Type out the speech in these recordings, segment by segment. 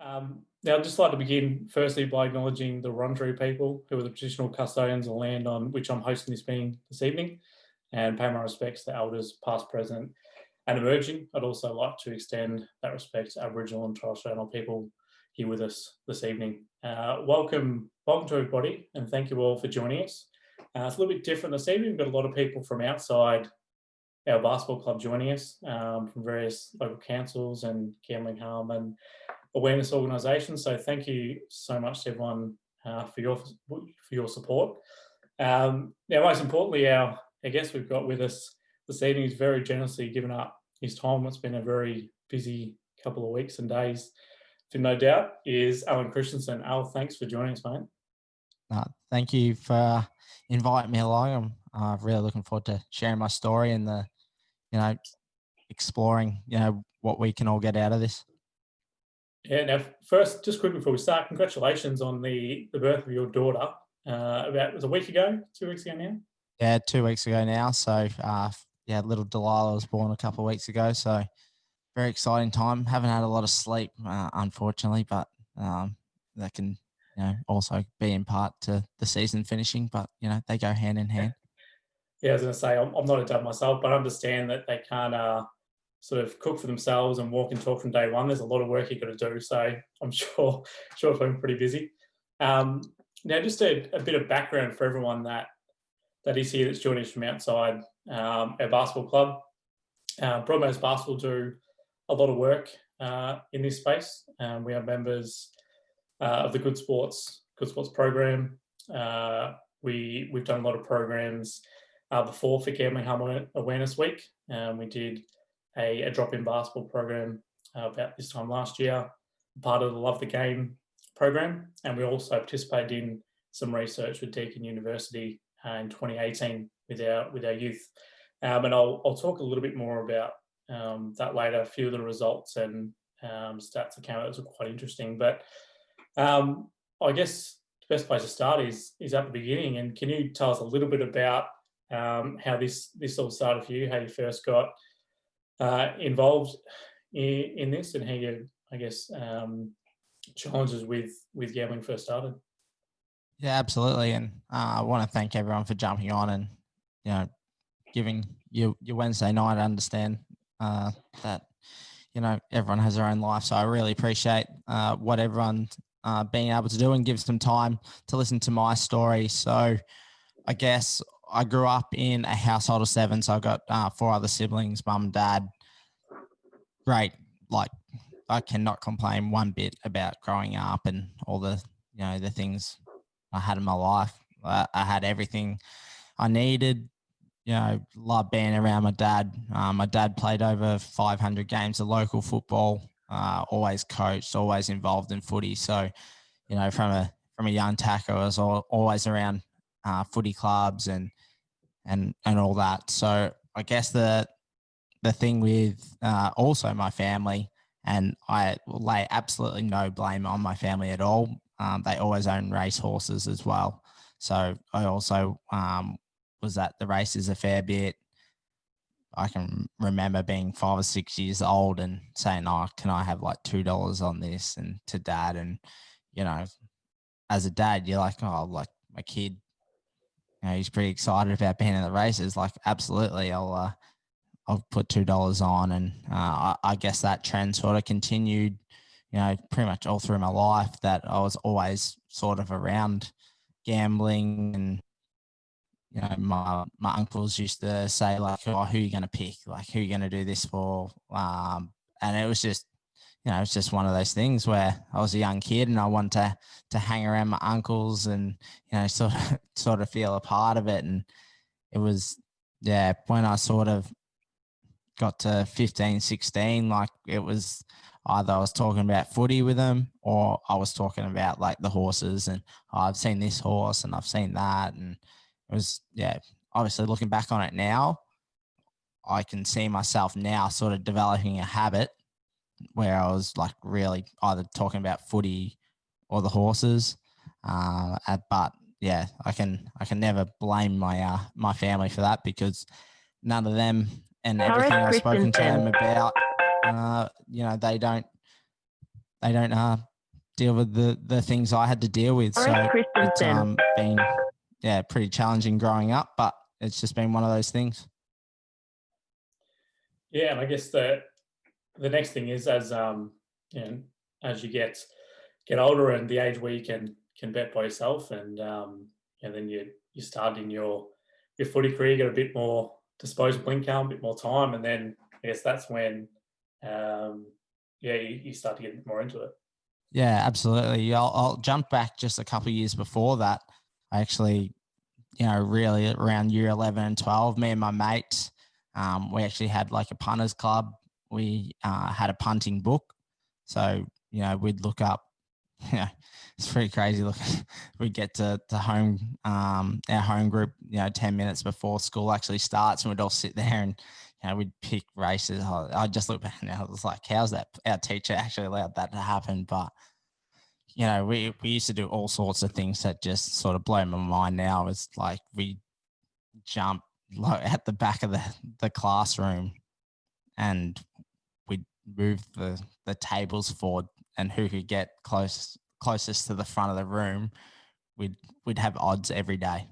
Now, I'd just like to begin firstly by acknowledging the Wurundjeri people who are the traditional custodians of the land on which I'm hosting this meeting this evening, and pay my respects to elders past, present and emerging. I'd also like to extend that respect to Aboriginal and Torres Strait Islander people here with us this evening. Welcome to everybody, and thank you all for joining us. It's a little bit different this evening. We've got a lot of people from outside our basketball club joining us, from various local councils and gambling harm and awareness organisations. So thank you so much to everyone for your support. Now, most importantly, our guest we've got with us this evening has very generously given up his time. It's been a very busy couple of weeks and days, to no doubt, is Alan Christensen. Al, thanks for joining us, mate. Thank you for inviting me along. I'm really looking forward to sharing my story and exploring, what we can all get out of this. Yeah. Now, first, just quickly before we start, congratulations on the birth of your daughter. It was a week ago, 2 weeks ago now. Yeah, 2 weeks ago now. So, little Delilah was born a couple of weeks ago. So, very exciting time. Haven't had a lot of sleep, unfortunately, but that can, also be in part to the season finishing. But they go hand in hand. Yeah, I was going to say I'm not a dad myself, but I understand that they can't sort of cook for themselves and walk and talk from day one. There's a lot of work you've got to do, so I'm sure it's been pretty busy. Now, just a bit of background for everyone that is here that's joining us from outside our basketball club. Broadmeadows Basketball do a lot of work in this space. We have members of the Good Sports program. We've done a lot of programs before for Gambling Harm Awareness Week. We did a drop-in basketball program about this time last year, part of the Love the Game program, and we also participated in some research with Deakin University in 2018 with our youth. And I'll talk a little bit more about that later. A few of the results and stats that came out that were quite interesting. But I guess the best place to start is at the beginning. And can you tell us a little bit about how this all started for you, how you first got involved in this, and how your, challenges with gambling first started? Yeah, absolutely. And I want to thank everyone for jumping on and, giving you your Wednesday night. I understand that, everyone has their own life. So I really appreciate what everyone being able to do and give some time to listen to my story. So I guess I grew up in a household of 7. So I got 4 other siblings, mum and dad. Great. I cannot complain one bit about growing up and all the, the things I had in my life. I had everything I needed. Loved being around my dad. My dad played over 500 games of local football, always coached, always involved in footy. So, from a young tacker, I was always around footy clubs and all that. So I guess the thing with also my family, and I lay absolutely no blame on my family at all. They always own race horses as well. So I also was at the races a fair bit. I can remember being 5 or 6 years old and saying, "Oh, can I have like $2 on this?" And to dad, and as a dad, you're like, "Oh, like my kid, he's pretty excited about being in the races." Like, absolutely, I'll put $2 on, and I guess that trend sort of continued, pretty much all through my life. That I was always sort of around gambling, and my uncles used to say like, "Oh, who are you going to pick? Like, who are you going to do this for?" And it was just, it's just one of those things where I was a young kid and I wanted to hang around my uncles and sort of feel a part of it. And it was, when I sort of got to 15, 16, like it was either I was talking about footy with them or I was talking about like the horses and I've seen this horse and I've seen that. And it was, obviously looking back on it now, I can see myself now sort of developing a habit where I was like really either talking about footy or the horses. But yeah, I can never blame my family for that, because none of them and everything I've spoken to them about, they don't deal with the things I had to deal with. So it's been pretty challenging growing up, but it's just been one of those things. Yeah, and I guess the next thing is as as you get older and the age where you can bet by yourself, and then you start in your footy career, you get a bit more disposable income, a bit more time, and then I guess that's when you start to get a bit more into it. Yeah, absolutely. I'll jump back just a couple of years before that. I actually, really around year 11 and 12, me and my mates, we actually had like a punters club. We had a punting book. So, we'd look up, it's pretty crazy. Look, we'd get to home, our home group, 10 minutes before school actually starts, and we'd all sit there and, we'd pick races. I just look back now, I was like, how's that? Our teacher actually allowed that to happen. But, we used to do all sorts of things that just sort of blow my mind now. It's like we jump at the back of the classroom and we'd move the tables forward, and who could get closest to the front of the room, we'd have odds every day.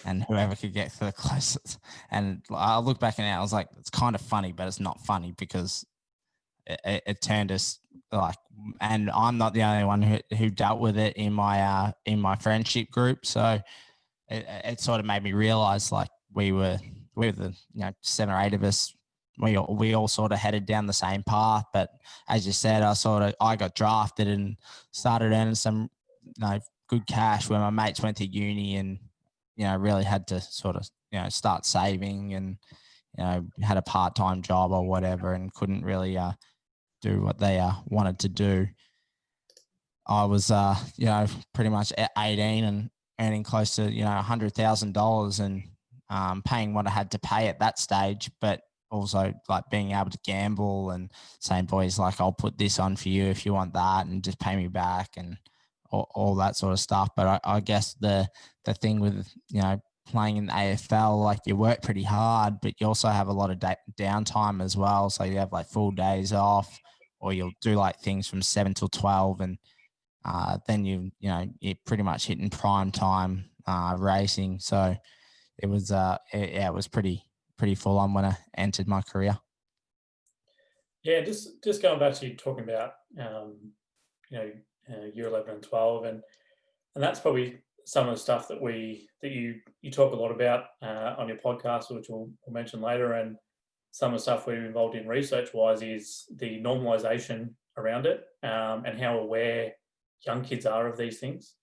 And whoever could get to the closest. And I look back and I was like, it's kind of funny, but it's not funny because it turned us like, and I'm not the only one who dealt with it in my friendship group. So it sort of made me realize like we were the 7 or 8 of us. We all sort of headed down the same path. But as you said, I got drafted and started earning some good cash when my mates went to uni, and really had to sort of start saving, and had a part-time job or whatever, and couldn't really do what they wanted to do. I was pretty much at 18 and earning close to $100,000, and paying what I had to pay at that stage, but also like being able to gamble and saying, boys, like, I'll put this on for you if you want that, and just pay me back, and all that sort of stuff. But I guess the thing with playing in the AFL, like, you work pretty hard, but you also have a lot of downtime as well. So you have like full days off, or you'll do like things from 7 till 12, and then you're pretty much hitting prime time racing. So it was it was pretty full on when I entered my career. Yeah, just going back to you talking about year 11 and 12, and that's probably some of the stuff that you talk a lot about on your podcast, which we'll mention later. And some of the stuff we're involved in research-wise is the normalisation around it, and how aware young kids are of these things.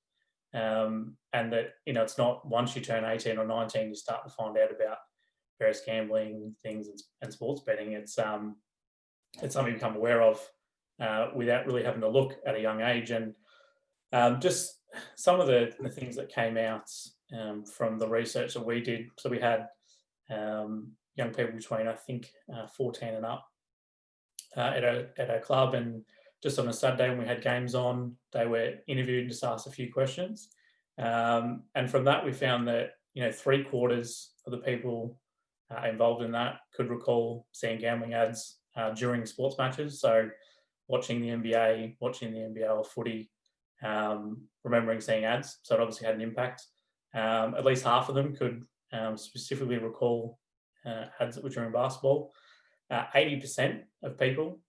And that, it's not once you turn 18 or 19, you start to find out about various gambling things and sports betting. It's something you become aware of without really having to look at a young age. And just some of the things that came out from the research that we did. So we had young people between, I think, 14 and up at our club, and just on a Saturday when we had games on, they were interviewed and just asked a few questions. And from that, we found that 3/4 of the people involved in that could recall seeing gambling ads during sports matches. So watching the NBA, watching the NBL footy, remembering seeing ads. So it obviously had an impact. At least half of them could specifically recall ads that were during basketball. 80% of people,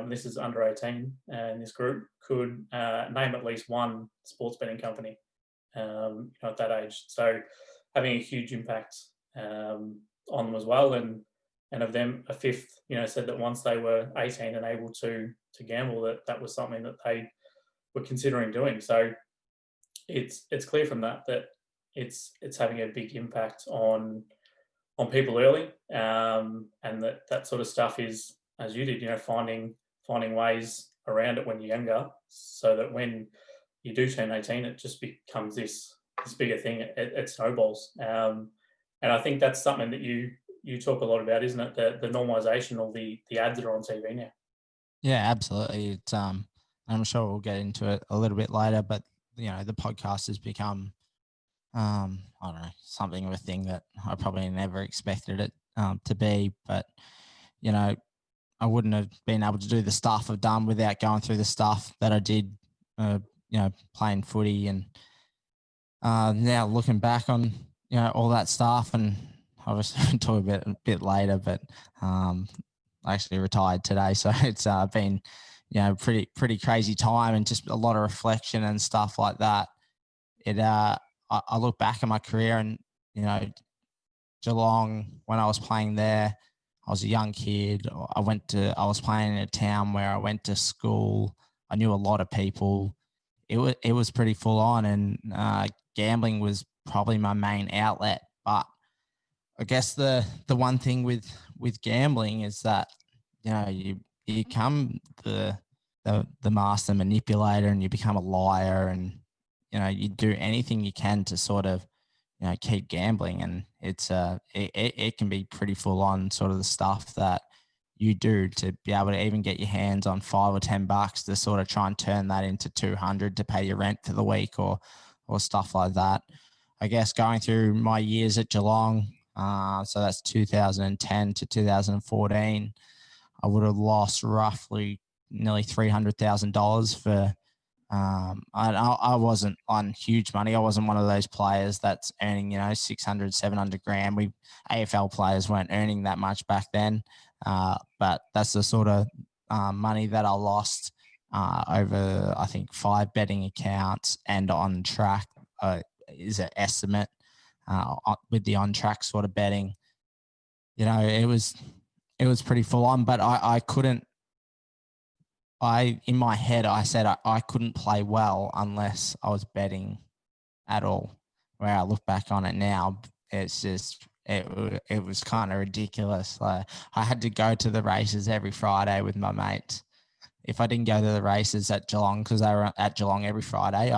this is under 18 in this group, could name at least one sports betting company at that age. So having a huge impact on them as well. And of them, a fifth, said that once they were 18 and able to gamble, that was something that they were considering doing. So it's clear from that it's having a big impact on people early, and that sort of stuff is, as you did, finding ways around it when you're younger, so that when you do turn 18, it just becomes this bigger thing. It snowballs, and I think that's something that you talk a lot about, isn't it? The normalisation of the ads that are on TV now. Yeah, absolutely. It's I'm sure we'll get into it a little bit later, but the podcast has become I don't know, something of a thing that I probably never expected it to be. But I wouldn't have been able to do the stuff I've done without going through the stuff that I did playing footy, and now looking back on all that stuff, and obviously we'll talk about it a bit later, but I actually retired today, so it's been pretty crazy time, and just a lot of reflection and stuff like that. I look back at my career, and Geelong, when I was playing there, I was a young kid. I was playing in a town where I went to school. I knew a lot of people. It was pretty full on, and gambling was probably my main outlet. But I guess the one thing with gambling is that you become the master manipulator, and you become a liar, and you do anything you can to sort of keep gambling, and it can be pretty full on, sort of the stuff that you do to be able to even get your hands on $5 or $10 to sort of try and turn that into 200 to pay your rent for the week, or stuff like that. I guess going through my years at Geelong, so that's 2010 to 2014, I would have lost roughly nearly $300,000 for. I wasn't on huge money. I wasn't one of those players that's earning, 600, 700 grand. AFL players weren't earning that much back then. But that's the sort of money that I lost over, I think, 5 betting accounts, and on track is an estimate with the on track sort of betting. It was pretty full on, but I couldn't. In my head, I said I couldn't play well unless I was betting at all. Where I look back on it now, it's just, it was kind of ridiculous. Like, I had to go to the races every Friday with my mates. If I didn't go to the races at Geelong, because they were at Geelong every Friday,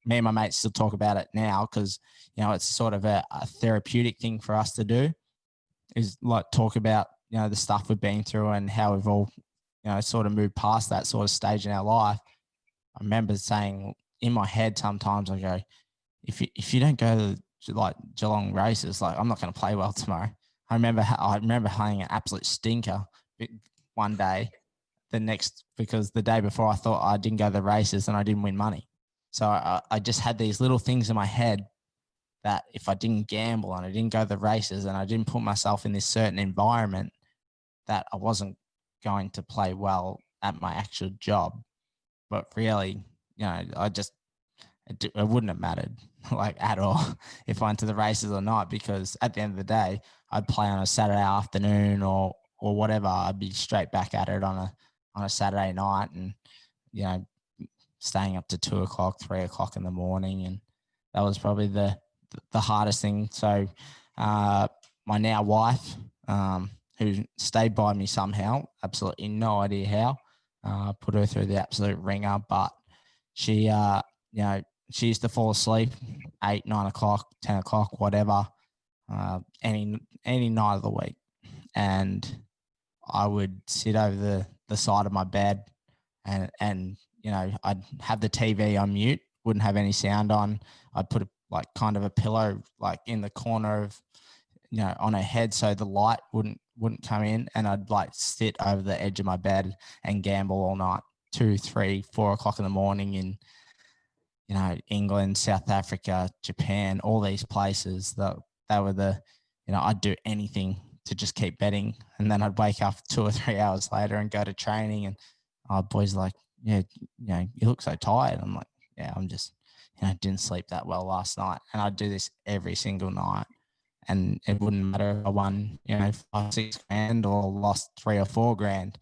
me and my mates still talk about it now, because, it's sort of a therapeutic thing for us to do, is like talk about, the stuff we've been through and how we've all, sort of moved past that sort of stage in our life. I remember saying in my head sometimes, I go, if you don't go to like Geelong races, like, I'm not going to play well tomorrow. I remember having an absolute stinker one day, because the day before I thought I didn't go to the races and I didn't win money. So I just had these little things in my head that if I didn't gamble and I didn't go to the races and I didn't put myself in this certain environment, that I wasn't going to play well at my actual job. But really, it wouldn't have mattered like at all if I went to the races or not, because at the end of the day, I'd play on a Saturday afternoon or whatever. I'd be straight back at it on a Saturday night, and staying up to 2 o'clock, 3 o'clock in the morning, and that was probably the hardest thing. So my now wife, who stayed by me somehow, absolutely no idea how, put her through the absolute ringer, but she she used to fall asleep 8, 9 o'clock, 10 o'clock, whatever, any night of the week. And I would sit over the side of my bed, and I'd have the TV on mute, wouldn't have any sound on. I'd put kind of a pillow in the corner of, on her head, so the light wouldn't come in, and I'd sit over the edge of my bed and gamble all night, 2, 3, 4 o'clock in the morning in, England, South Africa, Japan, all these places that were I'd do anything to just keep betting. And then I'd wake up 2 or 3 hours later and go to training, and boys like, yeah, you look so tired. I'm like, yeah, I'm just, didn't sleep that well last night. And I'd do this every single night. And it wouldn't matter if I won, 5, 6 grand or lost 3 or 4 grand,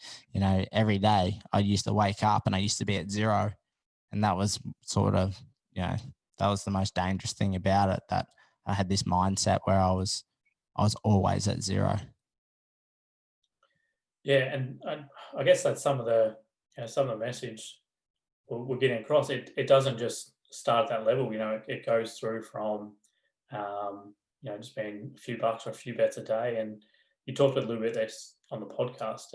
every day I used to wake up and I used to be at zero. And that was sort of, that was the most dangerous thing about it, that I had this mindset where I was always at zero. Yeah, and I guess that's some of the message we're getting across. It doesn't just start at that level. It goes through from just being a few bucks or a few bets a day. And you talked a little bit this on the podcast.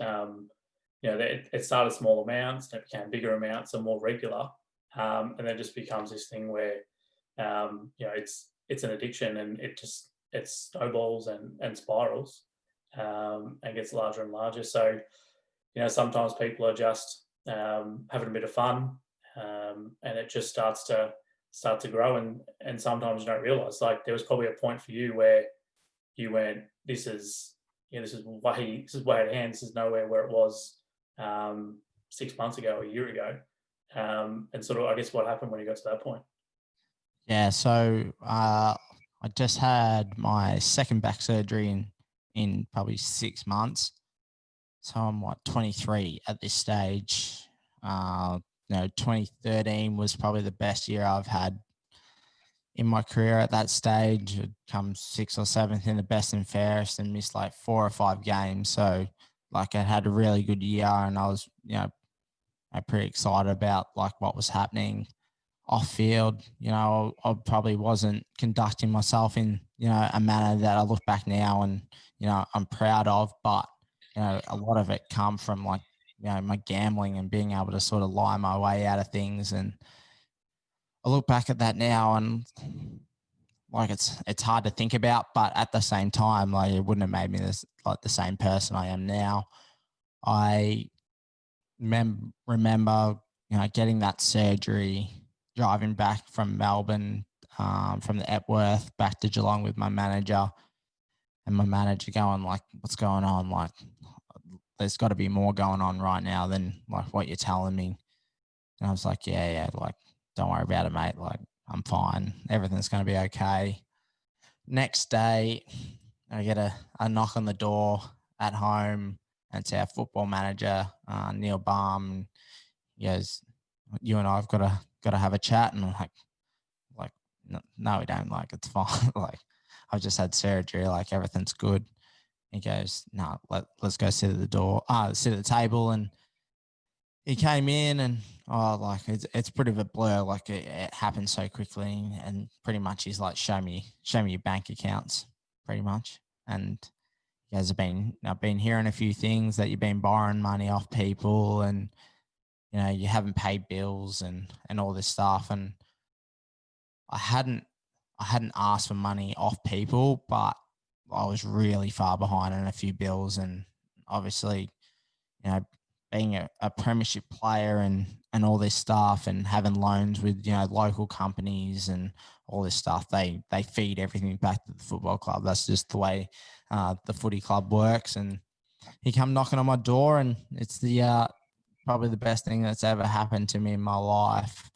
It started small amounts, and it became bigger amounts and more regular, and then just becomes this thing where it's an addiction, and it snowballs and spirals, and gets larger and larger. So sometimes people are just having a bit of fun, and it just starts to grow, and sometimes you don't realize. Like there was probably a point for you where you went, this is way at hand. This is nowhere where it was 6 months ago, a year ago, and sort of I guess what happened when you got to that point. Yeah, so I just had my second back surgery in probably 6 months. So I'm what 23 at this stage. 2013 was probably the best year I've had in my career at that stage. I'd come sixth or seventh in the best and fairest and missed like 4 or 5 games. So like I had a really good year, and I was I'm pretty excited about like what was happening off field. I probably wasn't conducting myself in a manner that I look back now and I'm proud of, but a lot of it come from like my gambling and being able to sort of lie my way out of things. And I look back at that now and like it's hard to think about, but at the same time, like it wouldn't have made me the same person I am now. I remember getting that surgery, driving back from Melbourne, from the Epworth back to Geelong with my manager, and my manager going like, "What's going on? Like, there's got to be more going on right now than like what you're telling me." And I was like, "Yeah, like, don't worry about it, mate. Like, I'm fine. Everything's going to be okay." Next day, I get a knock on the door at home, and it's our football manager, Neil Baum. He goes, "You and I've got to have a chat." And I'm like, no, we don't. Like, it's fine. Like, I've just had surgery. Like, everything's good. He goes, "No, let's go sit at the table." And he came in, and like it's pretty of a blur. Like it happened so quickly, and pretty much he's like, show me your bank accounts, pretty much. And you guys I've been hearing a few things that you've been borrowing money off people, and you haven't paid bills and all this stuff. And I hadn't asked for money off people, but I was really far behind on a few bills. And obviously, you know, being a premiership player and all this stuff, and having loans with local companies and all this stuff, they feed everything back to the football club. That's just the way the footy club works. And he come knocking on my door, and it's the probably the best thing that's ever happened to me in my life.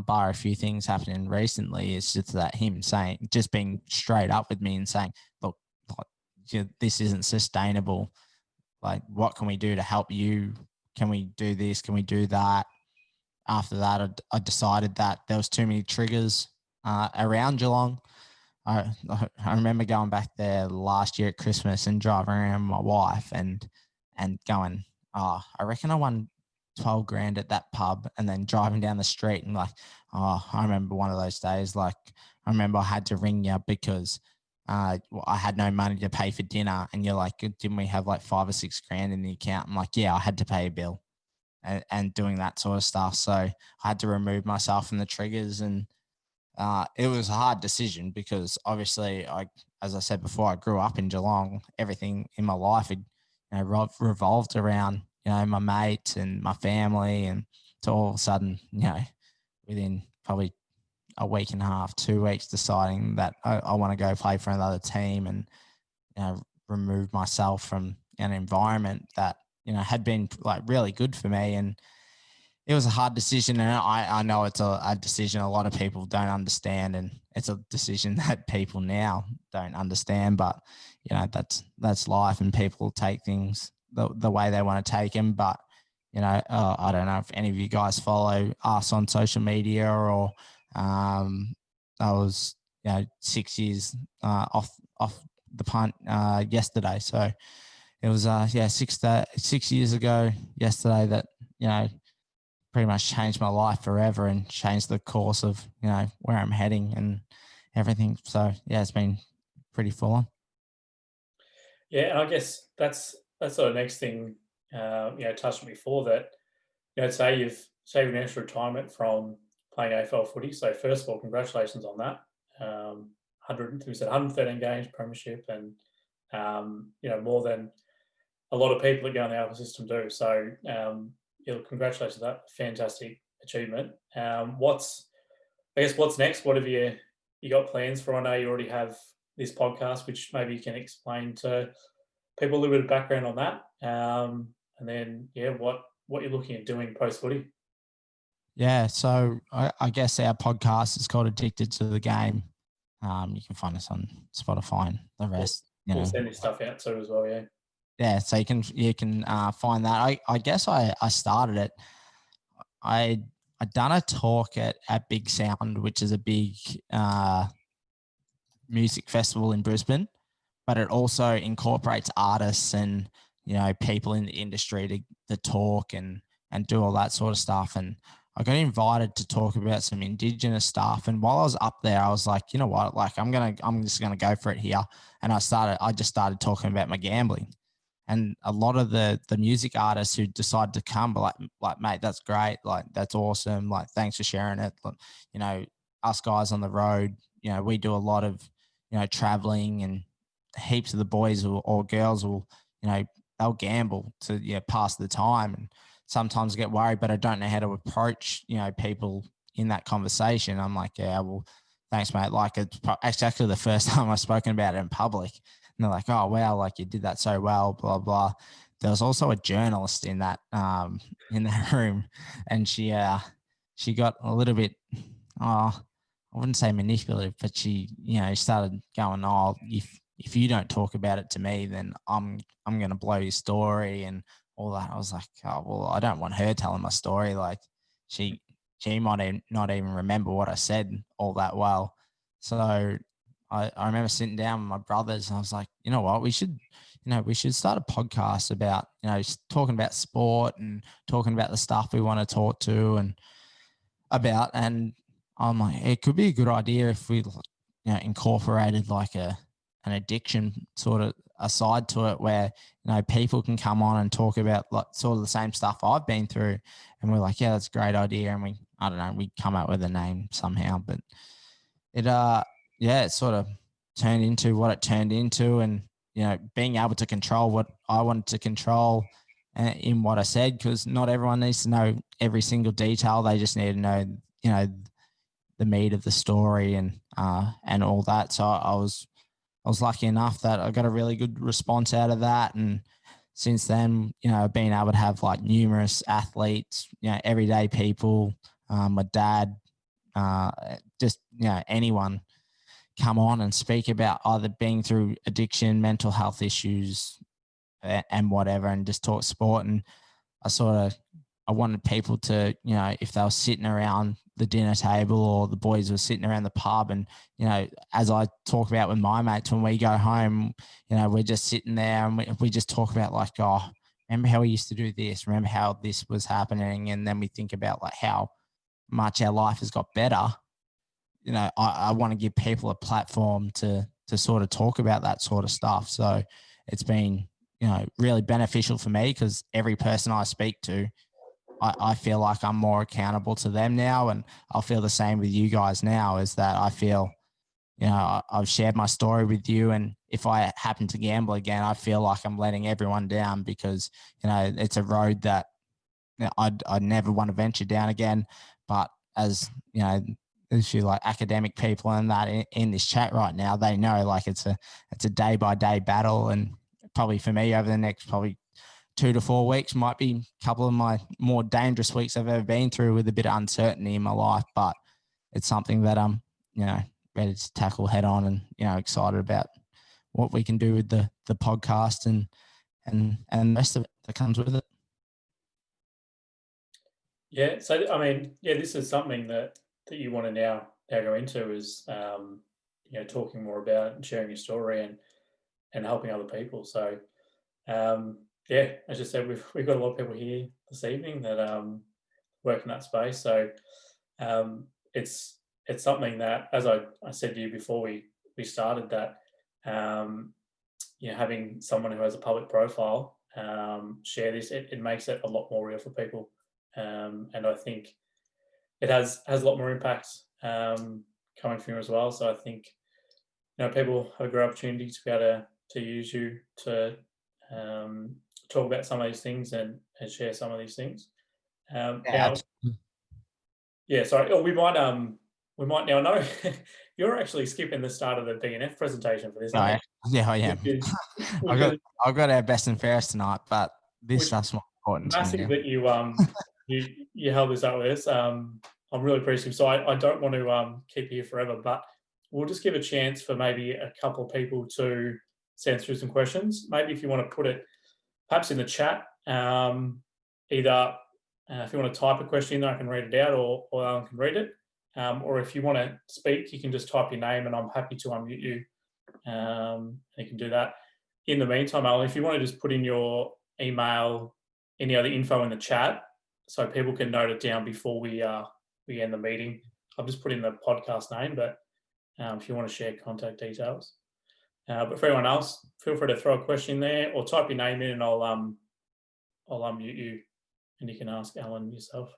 Bar a few things happening recently, it's just that him just being straight up with me and saying, "Look, this isn't sustainable. Like, what can we do to help you? Can we do this? Can we do that?" After that, I decided that there was too many triggers around Geelong. I remember going back there last year at Christmas and driving around with my wife and going, "Oh, I reckon I won 12 grand at that pub," and then driving down the street and like, "Oh, I remember one of those days. Like, I remember I had to ring you because I had no money to pay for dinner." And you're like, "Didn't we have like 5 or 6 grand in the account?" I'm like, "Yeah, I had to pay a bill," and doing that sort of stuff. So I had to remove myself from the triggers. And it was a hard decision because obviously, as I said before, I grew up in Geelong. Everything in my life had revolved around my mates and my family, and to all of a sudden, within probably a week and a half, 2 weeks, deciding that I want to go play for another team and remove myself from an environment that had been like really good for me. And it was a hard decision, and I know it's a decision a lot of people don't understand, and it's a decision that people now don't understand. But that's life, and people take things the way they want to take them. But I don't know if any of you guys follow us on social media, or I was 6 years off the punt yesterday. So it was 6 years ago yesterday that pretty much changed my life forever and changed the course of where I'm heading and everything. So yeah, it's been pretty full on. Yeah, and I guess that's sort of next thing. Touched on before that. Say you've announced retirement from playing AFL footy. So first of all, congratulations on that. 113 games, premiership, and more than a lot of people that go in the AFL system do. So congratulations on that. Fantastic achievement. What's next? What have you got plans for? I know you already have this podcast, which maybe you can explain to people a little bit of background on that. And then, what you're looking at doing post footy. Yeah, so I guess our podcast is called Addicted to the Game. You can find us on Spotify and the rest. We'll send this stuff out too as well. Yeah. Yeah, so you can find that. I guess I started it. I done a talk at Big Sound, which is a big music festival in Brisbane, but it also incorporates artists and people in the industry to talk and do all that sort of stuff. And I got invited to talk about some Indigenous stuff. And while I was up there, I was like, you know what, like I'm just gonna go for it here. And I just started talking about my gambling. And a lot of the music artists who decided to come were like, mate, that's great. Like, that's awesome. Like, thanks for sharing it. Us guys on the road, we do a lot of, traveling, and heaps of the boys or girls will, they'll gamble to pass the time, and sometimes get worried, but I don't know how to approach, people in that conversation. I'm like, yeah, well, thanks, mate. Like, it's actually the first time I've spoken about it in public. And they're like, oh, wow, like you did that so well, blah, blah. There was also a journalist in that room, and she got a little bit, I wouldn't say manipulative, but she, started going, oh, if you don't talk about it to me, then I'm going to blow your story and all that. I was like, oh, well, I don't want her telling my story. Like, she might not even remember what I said all that well. So I remember sitting down with my brothers, and I was like, you know what, we should start a podcast about, talking about sport and talking about the stuff we want to talk to and about. And I'm like, it could be a good idea if we, incorporated like an addiction sort of aside to it, where, people can come on and talk about like sort of the same stuff I've been through. And we're like, yeah, that's a great idea. And we come up with a name somehow, but it sort of turned into what it turned into. And, being able to control what I wanted to control in what I said, because not everyone needs to know every single detail. They just need to know, the meat of the story and all that. So I was lucky enough that I got a really good response out of that. And since then, being able to have like numerous athletes, everyday people, my dad, just, anyone come on and speak about either being through addiction, mental health issues, and whatever, and just talk sport. And I wanted people to, if they were sitting around the dinner table or the boys were sitting around the pub, and, as I talk about with my mates when we go home, we're just sitting there and we just talk about like, oh, remember how we used to do this? Remember how this was happening? And then we think about like how much our life has got better. I want to give people a platform to sort of talk about that sort of stuff. So it's been, really beneficial for me, because every person I speak to, I feel like I'm more accountable to them now. And I'll feel the same with you guys now, is that I feel, I've shared my story with you. And if I happen to gamble again, I feel like I'm letting everyone down, because, it's a road that I'd never want to venture down again. But as, there's few like academic people and that in this chat right now, they know like it's a day by day battle. And probably for me over the next probably 2 to 4 weeks might be a couple of my more dangerous weeks I've ever been through, with a bit of uncertainty in my life. But it's something that I'm, ready to tackle head on, and, excited about what we can do with the podcast and the rest of it that comes with it. Yeah. So, I mean, this is something that you want to now go into, is, talking more about and sharing your story and helping other people. So, as you said, we've got a lot of people here this evening that work in that space. So it's something that, as I said to you before we started, that having someone who has a public profile share this, it makes it a lot more real for people, and I think it has a lot more impact coming from you as well. So I think people have a great opportunity to be able to use you to talk about some of these things and share some of these things. Now, Yeah, sorry. Oh, we might now know you're actually skipping the start of the BNF presentation for this, Oh, aren't yeah, I you? am. Which is I've got our best and fairest tonight, but this which stuff's more important to me massive now. that you held this up with us. I'm really appreciative. So I don't want to keep you here forever, but we'll just give a chance for maybe a couple of people to send through some questions. Maybe if you want to put it perhaps in the chat, either if you want to type a question in there, I can read it out, or Alan can read it. Or if you want to speak, you can just type your name, and I'm happy to unmute you. And you can do that. In the meantime, Alan, if you want to just put in your email, any other info in the chat, so people can note it down before we end the meeting. I've just put in the podcast name, but if you want to share contact details. But for everyone else, feel free to throw a question in there or type your name in, and I'll unmute you, and you can ask Alan yourself.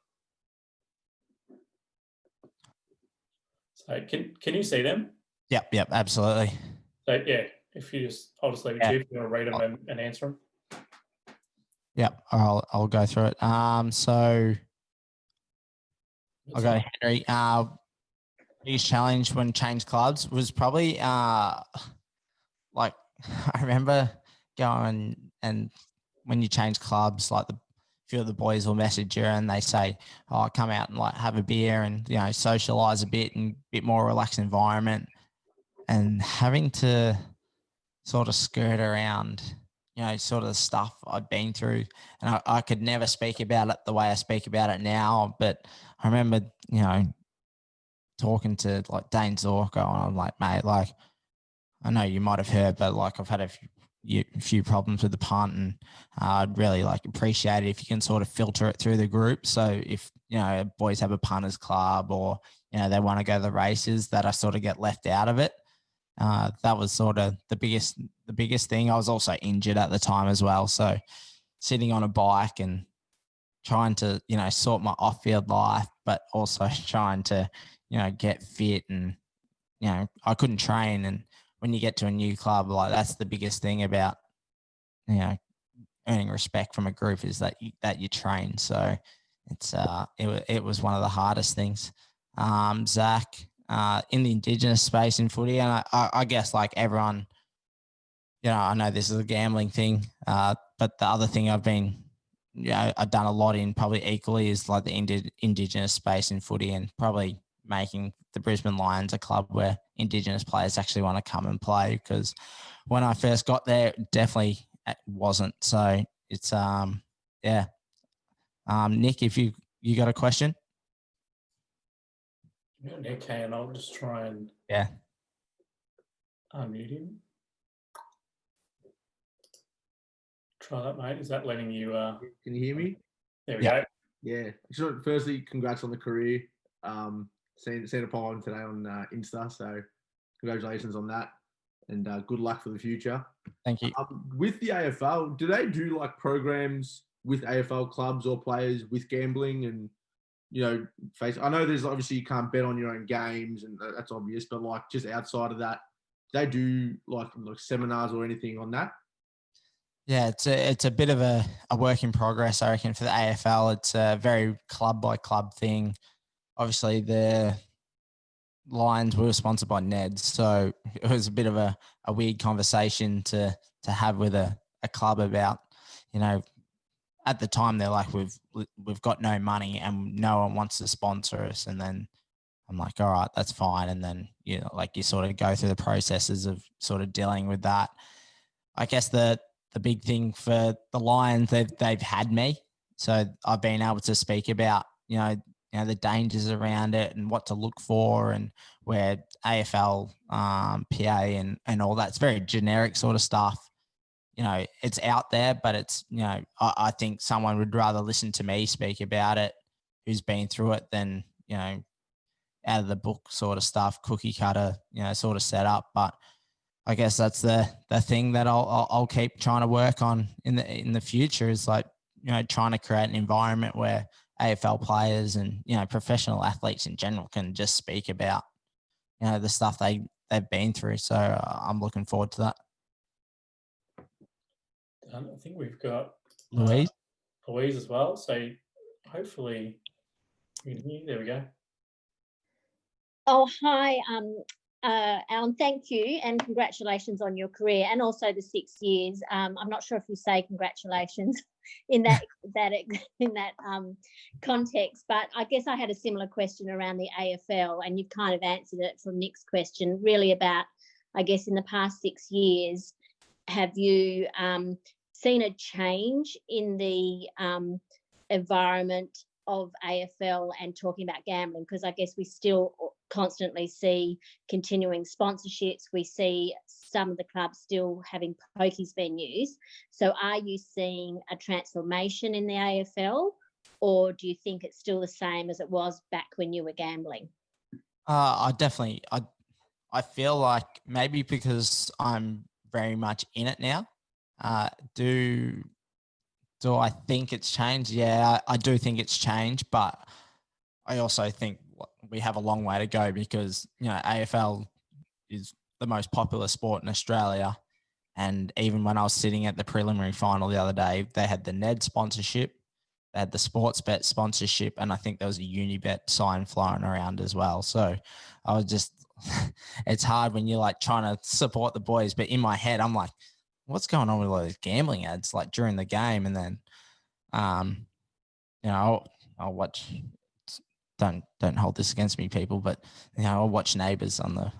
So can you see them? Yep, absolutely. So yeah, I'll just leave it to you if you want to read them and answer them. Yep, I'll go through it. So I'll go, Henry. Biggest challenge when changed clubs was probably like I remember going, and when you change clubs, like a few of the boys will message you and they say, "Oh, come out and like have a beer and socialize a bit and a bit more relaxed environment," and having to sort of skirt around, sort of the stuff I'd been through. And I could never speak about it the way I speak about it now. But I remember, talking to like Dane Zorko, and I'm like, mate, like, I know you might have heard, but like I've had a few problems with the punt, and I'd really like appreciate it if you can sort of filter it through the group. So if, boys have a punters club or, they want to go to the races, that I sort of get left out of it. That was sort of the biggest thing. I was also injured at the time as well. So sitting on a bike and trying to, sort my off-field life, but also trying to, get fit, and, I couldn't train. And when you get to a new club, like that's the biggest thing about, earning respect from a group is that you train. So it's, it was one of the hardest things. Zach, in the Indigenous space in footy, and I guess like everyone, I know this is a gambling thing, but the other thing I've done a lot in probably equally is like the Indigenous space in footy, and probably making the Brisbane Lions a club where Indigenous players actually want to come and play, because when I first got there, it definitely wasn't. So it's, Nick, if you got a question? Okay, and I'll just try and unmute him. Try that, mate. Is that letting you? Can you hear me? There we go. Yeah. Firstly, congrats on the career. Seen a poll today on Insta, so congratulations on that, and good luck for the future. Thank you. With the AFL, do they do like programs with AFL clubs or players with gambling and, I know there's obviously you can't bet on your own games, and that's obvious, but like just outside of that, they do like seminars or anything on that? Yeah, it's a bit of a work in progress, I reckon, for the AFL. It's a very club by club thing. Obviously, the Lions were sponsored by Neds, so it was a bit of a weird conversation to have with a club about, at the time they're like, we've got no money and no one wants to sponsor us. And then I'm like, all right, that's fine. And then, you sort of go through the processes of sort of dealing with that. I guess the big thing for the Lions, they've had me. So I've been able to speak about, the dangers around it and what to look for, and where AFL, PA and all that. It's very generic sort of stuff. It's out there, but it's, I think someone would rather listen to me speak about it who's been through it than, out of the book sort of stuff, cookie cutter, sort of setup. But I guess that's the thing that I'll keep trying to work on in the future, is like, trying to create an environment where AFL players and, professional athletes in general can just speak about, the stuff they've been through. So I'm looking forward to that. I think we've got Louise as well. So hopefully, there we go. Oh, hi, Alan. Thank you, and congratulations on your career, and also the 6 years. I'm not sure if you say congratulations in that context, but I guess I had a similar question around the AFL, and you've kind of answered it from Nick's question, really about, I guess, in the past 6 years, have you seen a change in the environment of AFL and talking about gambling? Because I guess we still constantly see continuing sponsorships. We see some of the clubs still having pokies venues. So are you seeing a transformation in the AFL, or do you think it's still the same as it was back when you were gambling? I feel like maybe because I'm very much in it now. Do I think it's changed? Yeah, I do think it's changed, but I also think we have a long way to go because, AFL is the most popular sport in Australia. And even when I was sitting at the preliminary final the other day, they had the Ned sponsorship, they had the Sportsbet sponsorship, and I think there was a Unibet sign flying around as well. So I was just, it's hard when you're like trying to support the boys, but in my head, I'm like, what's going on with all those gambling ads like during the game? And then, I'll watch. Don't hold this against me, people, but I'll watch Neighbours on the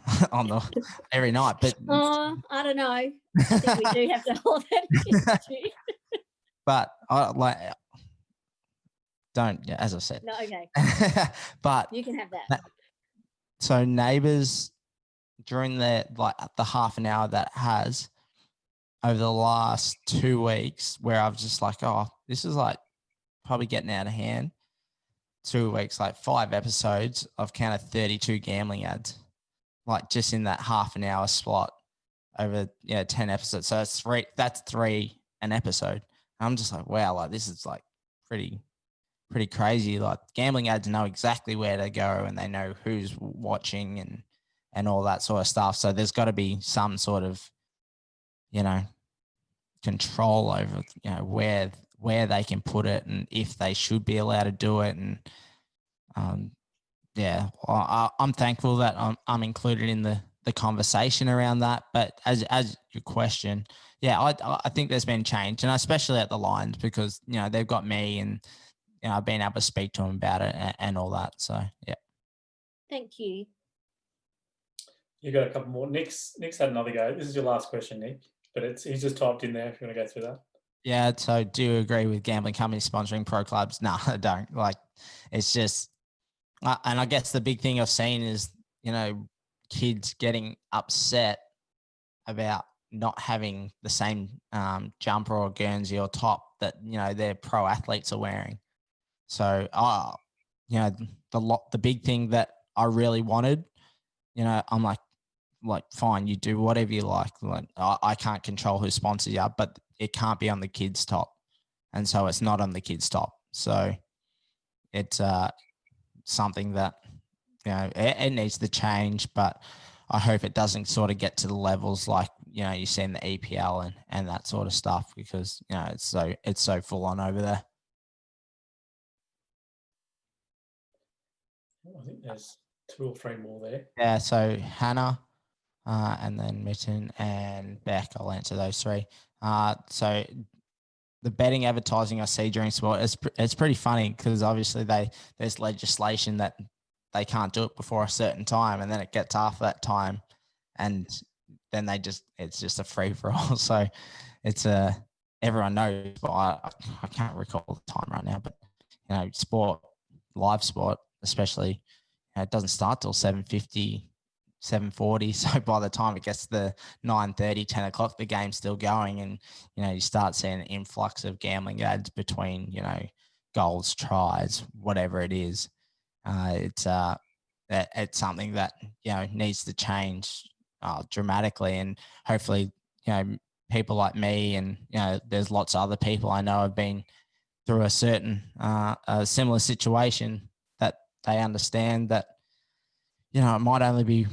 every night. But I don't know. I think we do have to hold that against you. But as I said. No, okay. But you can have that. So Neighbours, during the half an hour that has over the last 2 weeks, where I've just like, oh, this is like probably getting out of hand. 2 weeks, like 5 episodes, I've counted 32 gambling ads, like just in that half an hour slot over 10 episodes. So that's three an episode. I'm just like, wow, like this is like pretty crazy. Like gambling ads know exactly where to go and they know who's watching and all that sort of stuff. So there's got to be some sort of, control over, where they can put it and if they should be allowed to do it. And I'm thankful that I'm included in the conversation around that. But as your question, I think there's been change, and especially at the Lions because they've got me and I've been able to speak to them about it and all that. So yeah. Thank you. You got a couple more. Nick's had another go. This is your last question, Nick, but he's just typed in there if you want to go through that. Yeah. So do you agree with gambling companies sponsoring pro clubs? No, I don't. Like, it's just, and I guess the big thing I've seen is, kids getting upset about not having the same jumper or Guernsey or top that, their pro athletes are wearing. So, the big thing that I really wanted, I'm like, fine, you do whatever you like. Like, I can't control who sponsors you, but it can't be on the kids' top. And so it's not on the kids' top. So it's something that, it needs to change, but I hope it doesn't sort of get to the levels like, you see in the EPL and that sort of stuff because, it's so full on over there. I think there's 2 or 3 more there. Yeah, so Hannah and then Mitten and Beck, I'll answer those 3. So the betting advertising I see during sport, it's pretty funny because obviously there's legislation that they can't do it before a certain time and then it gets after that time and then it's just a free for all. So it's everyone knows, but I can't recall the time right now, but live sport, especially, it doesn't start till 7:50, 7:40. So by the time it gets to the 9:30, 10 o'clock, the game's still going. And, you start seeing an influx of gambling ads between, goals, tries, whatever it is. It's something that, needs to change dramatically. And hopefully, people like me and, there's lots of other people I know have been through a certain, a similar situation that they understand that, it might only be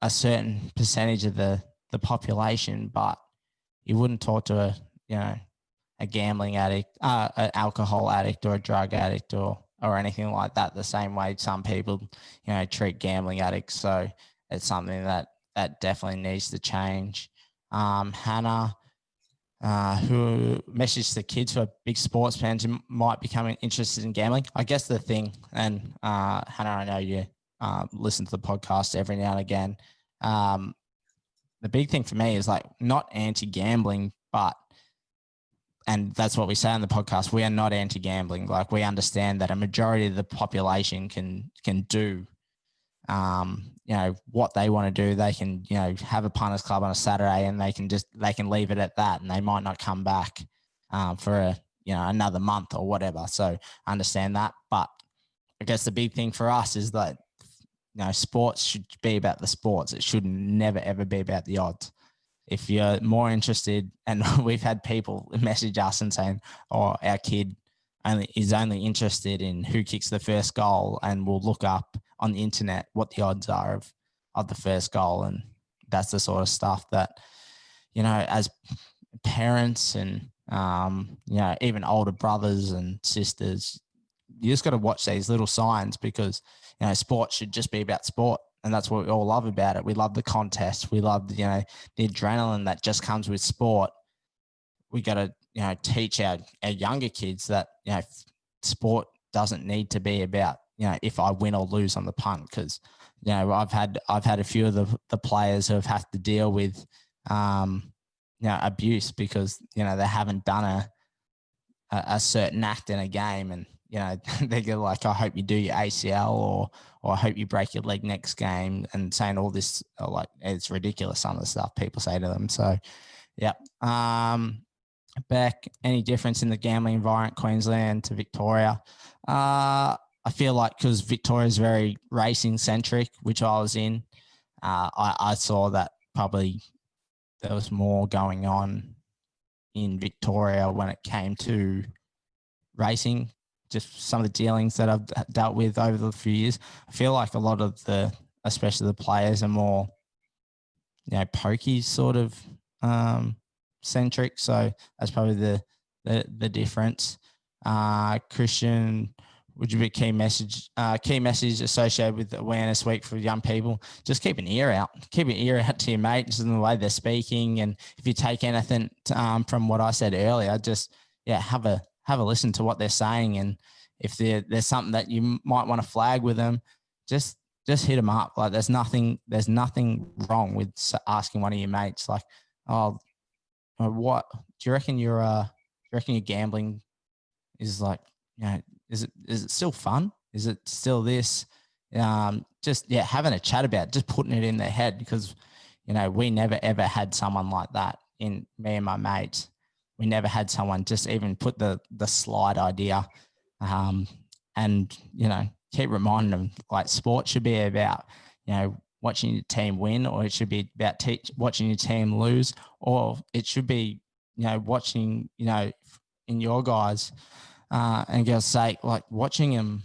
a certain percentage of the population, but you wouldn't talk to a gambling addict, an alcohol addict or a drug addict or or anything like that the same way some people, treat gambling addicts. So it's something that definitely needs to change. Hannah, who messaged the kids who are big sports fans who might become interested in gambling. I guess the thing, and Hannah, I know you listen to the podcast every now and again. The big thing for me is like not anti-gambling, and that's what we say on the podcast. We are not anti-gambling. Like we understand that a majority of the population can do, what they want to do. They can, have a punters club on a Saturday and they can leave it at that, and they might not come back for another month or whatever. So I understand that. But I guess the big thing for us is that, sports should be about the sports. It should never, ever be about the odds. If you're more interested, and we've had people message us and saying, our kid is only interested in who kicks the first goal, and we'll look up on the internet what the odds are of the first goal. And that's the sort of stuff that, as parents and, even older brothers and sisters, you just got to watch these little signs, because, sport should just be about sport. And that's what we all love about it. We love the contest. We love, the adrenaline that just comes with sport. We got to, teach our younger kids that, sport doesn't need to be about, if I win or lose on the punt. Because, I've had a few of the players who have had to deal with, abuse because, they haven't done a certain act in a game. And, they go like, I hope you do your ACL or I hope you break your leg next game, and saying all this, like, it's ridiculous, some of the stuff people say to them. So, yeah. Beck, any difference in the gambling environment, Queensland to Victoria? I feel like because Victoria is very racing centric, which I was in, I saw that probably there was more going on in Victoria when it came to racing. Just some of the dealings that I've dealt with over the few years. I feel like a lot of especially the players are more, pokey sort of centric. So that's probably the difference. Christian, would you be key message associated with Awareness Week for young people? Just keep an ear out. Keep an ear out to your mates and the way they're speaking. And if you take anything from what I said earlier, just have a listen to what they're saying. And if there's something that you might want to flag with them, just hit them up. Like there's nothing wrong with asking one of your mates, like, oh, what do you reckon your gambling is like, is it still fun? Is it still this? Just having a chat about it, just putting it in their head, because, we never ever had someone like that in me and my mates. We never had someone just even put the slight idea, and, keep reminding them, like, sport should be about, watching your team win, or it should be about watching your team lose, or it should be, watching, in your guys and girls' sake, like watching them,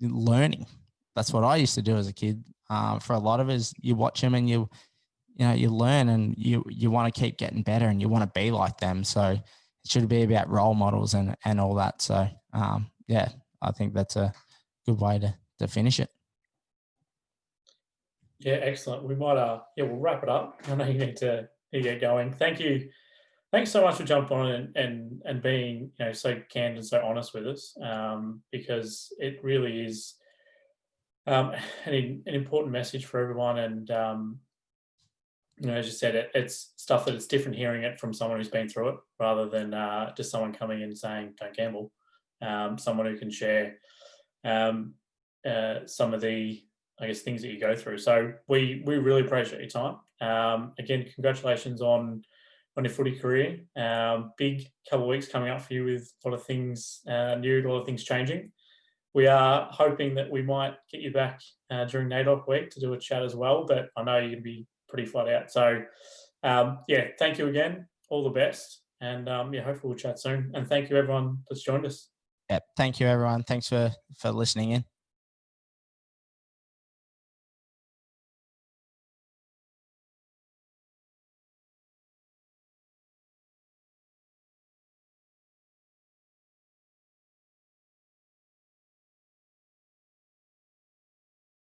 learning. That's what I used to do as a kid. For a lot of us, you watch them and you learn, and you want to keep getting better, and you want to be like them. So it should be about role models and all that. So, I think that's a good way to finish it. Yeah, excellent. We might, we'll wrap it up. I know you need to get going. Thank you. Thanks so much for jumping on and being, so candid and so honest with us, because it really is an important message for everyone. And, as you said, it's stuff that it's different hearing it from someone who's been through it, rather than just someone coming in saying, don't gamble. Someone who can share some of the, I guess, things that you go through. So we really appreciate your time. Again, congratulations on your footy career. Big couple of weeks coming up for you with a lot of things new, a lot of things changing. We are hoping that we might get you back during NAIDOC week to do a chat as well, but I know you're going to be pretty flat out. So, thank you again. All the best. And, hopefully we'll chat soon. And thank you, everyone that's joined us. Yeah, thank you, everyone. Thanks for listening in.